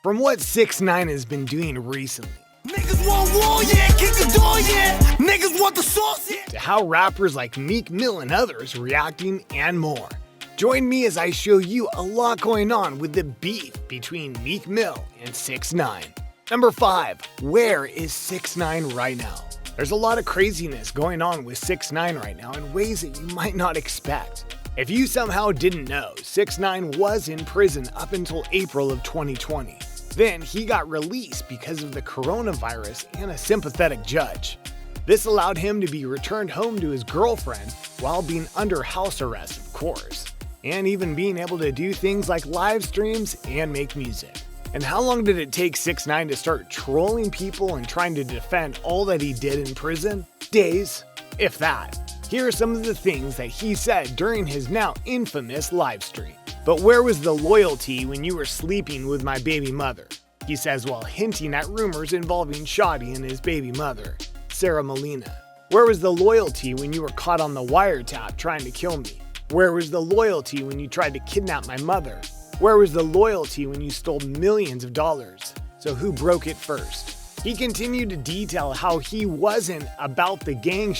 From what 6ix9ine has been doing recently, Niggas want war, yeah, kick the door, yeah. Niggas want the sauce, yeah. to how rappers like Meek Mill and others reacting and more. Join me as I show you a lot going on with the beef between Meek Mill and 6ix9ine. Number 5. Where is 6ix9ine right now? There's a lot of craziness going on with 6ix9ine right now in ways that you might not expect. If you somehow didn't know, 6ix9ine was in prison up until April of 2020. Then he got released because of the coronavirus and a sympathetic judge. This allowed him to be returned home to his girlfriend while being under house arrest, of course, and even being able to do things like live streams and make music. And how long did it take 6ix9ine to start trolling people and trying to defend all that he did in prison? Days, if that. Here are some of the things that he said during his now infamous live stream. But where was the loyalty when you were sleeping with my baby mother? He says while hinting at rumors involving Shotty and his baby mother, Sarah Molina. Where was the loyalty when you were caught on the wiretap trying to kill me? Where was the loyalty when you tried to kidnap my mother? Where was the loyalty when you stole millions of dollars? So who broke it first? He continued to detail how he wasn't about the gang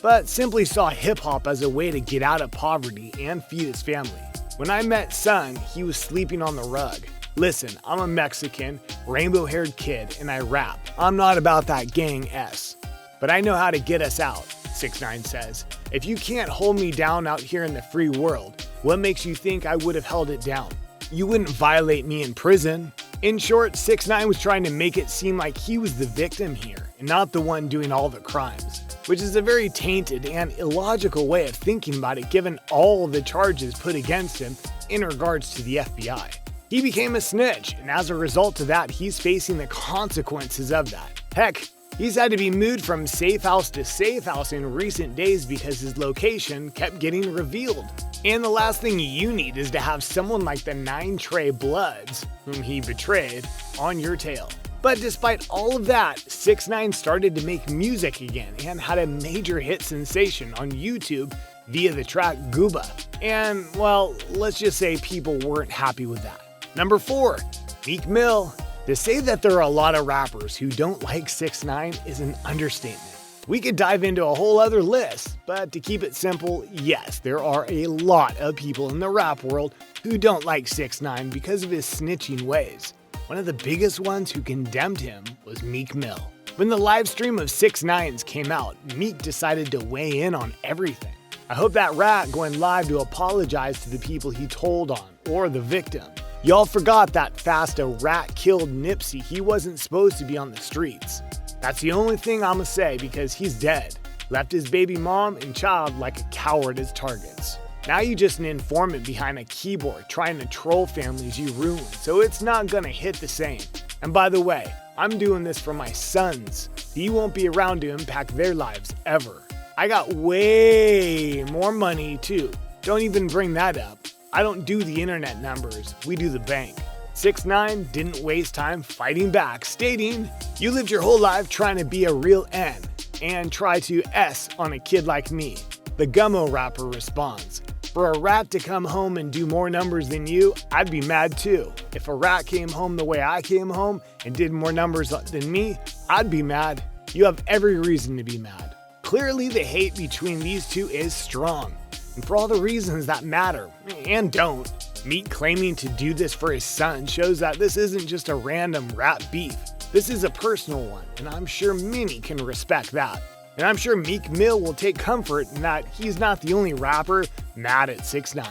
but simply saw hip-hop as a way to get out of poverty and feed his family. When I met Son, he was sleeping on the rug. Listen, I'm a Mexican, rainbow-haired kid, and I rap. I'm not about that gang S. But I know how to get us out, 6ix9ine says. If you can't hold me down out here in the free world, what makes you think I would have held it down? You wouldn't violate me in prison. In short, 6ix9ine was trying to make it seem like he was the victim here and not the one doing all the crimes, which is a very tainted and illogical way of thinking about it given all the charges put against him in regards to the FBI. He became a snitch, and as a result of that, he's facing the consequences of that. Heck, he's had to be moved from safe house to safe house in recent days because his location kept getting revealed. And the last thing you need is to have someone like the 9 Trey Bloods, whom he betrayed, on your tail. But despite all of that, 6ix9ine started to make music again and had a major hit sensation on YouTube via the track Gooba. And, well, let's just say people weren't happy with that. Number 4. Meek Mill. To say that there are a lot of rappers who don't like 6ix9ine is an understatement. We could dive into a whole other list, but to keep it simple, yes, there are a lot of people in the rap world who don't like 6ix9ine because of his snitching ways. One of the biggest ones who condemned him was Meek Mill. When the live stream of 6ix9ine's came out, Meek decided to weigh in on everything. I hope that rat going live to apologize to the people he told on, or the victim. Y'all forgot that fast a rat killed Nipsey, he wasn't supposed to be on the streets. That's the only thing I'ma say because he's dead. Left his baby mom and child like a coward as targets. Now you just an informant behind a keyboard trying to troll families you ruined, so it's not gonna hit the same. And by the way, I'm doing this for my sons. He won't be around to impact their lives ever. I got way more money too. Don't even bring that up. I don't do the internet numbers, we do the bank. 6ix9ine didn't waste time fighting back, stating, "You lived your whole life trying to be a real N and try to S on a kid like me." The Gummo rapper responds, "For a rat to come home and do more numbers than you, I'd be mad too. If a rat came home the way I came home and did more numbers than me, I'd be mad. You have every reason to be mad." Clearly the hate between these two is strong, and for all the reasons that matter, and don't. Meek claiming to do this for his son shows that this isn't just a random rap beef. This is a personal one, and I'm sure many can respect that. And I'm sure Meek Mill will take comfort in that he's not the only rapper mad at 6ix9ine.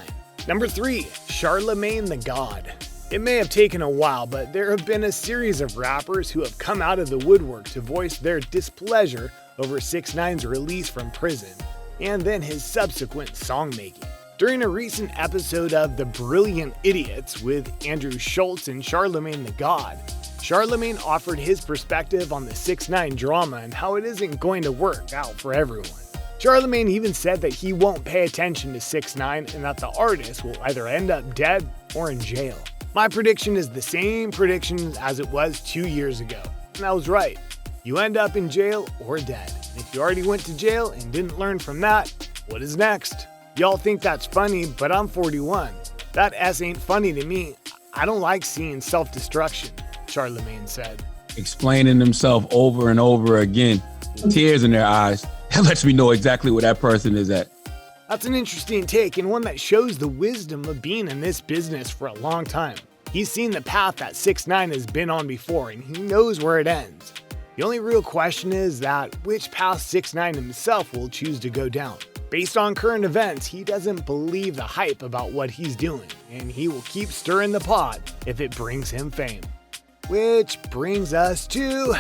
Number 3. Charlemagne The God. It may have taken a while, but there have been a series of rappers who have come out of the woodwork to voice their displeasure over 6ix9ine's release from prison, and then his subsequent songmaking. During a recent episode of The Brilliant Idiots with Andrew Schultz and Charlemagne The God, Charlemagne offered his perspective on the 6ix9ine drama and how it isn't going to work out for everyone. Charlemagne even said that he won't pay attention to 6ix9ine and that the artist will either end up dead or in jail. My prediction is the same prediction as it was 2 years ago, and I was right. You end up in jail or dead. And if you already went to jail and didn't learn from that, what is next? Y'all think that's funny, but I'm 41. That S ain't funny to me. I don't like seeing self-destruction. Charlemagne said. Explaining himself over and over again, tears in their eyes. That lets me know exactly where that person is at. That's an interesting take and one that shows the wisdom of being in this business for a long time. He's seen the path that 6ix9ine has been on before and he knows where it ends. The only real question is that which path 6ix9ine himself will choose to go down. Based on current events, he doesn't believe the hype about what he's doing, and he will keep stirring the pot if it brings him fame. Which brings us to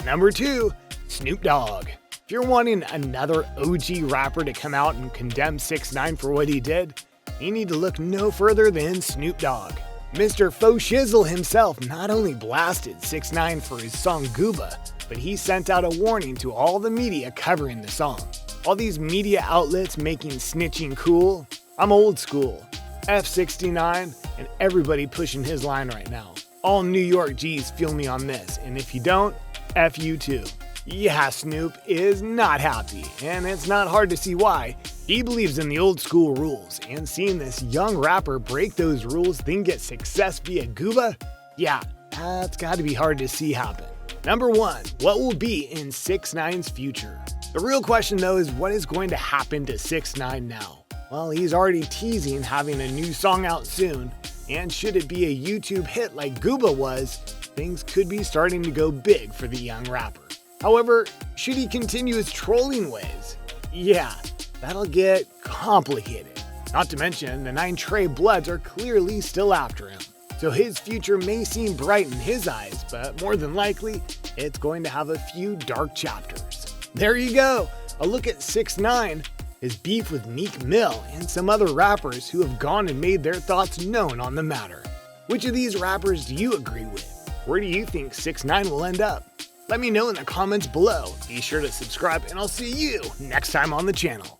number 2, Snoop Dogg. If you're wanting another OG rapper to come out and condemn 6ix9ine for what he did, you need to look no further than Snoop Dogg. Mr. Faux Shizzle himself not only blasted 6ix9ine for his song Gooba, but he sent out a warning to all the media covering the song. All these media outlets making snitching cool, I'm old school. F69 and everybody pushing his line right now. All New York G's feel me on this, and if you don't, F you too. Yeah, Snoop is not happy, and it's not hard to see why. He believes in the old school rules, and seeing this young rapper break those rules then get success via Gooba? Yeah, that's gotta be hard to see happen. Number 1, what will be in 6ix9ine's future? The real question though is what is going to happen to 6ix9ine now? Well, he's already teasing having a new song out soon, and should it be a YouTube hit like Gooba was, things could be starting to go big for the young rapper. However, should he continue his trolling ways? Yeah, that'll get complicated. Not to mention, the 9 Trey Bloods are clearly still after him. So his future may seem bright in his eyes, but more than likely, it's going to have a few dark chapters. There you go, a look at 6ix9ine, his beef with Meek Mill, and some other rappers who have gone and made their thoughts known on the matter. Which of these rappers do you agree with? Where do you think 6ix9ine will end up? Let me know in the comments below. Be sure to subscribe and I'll see you next time on the channel.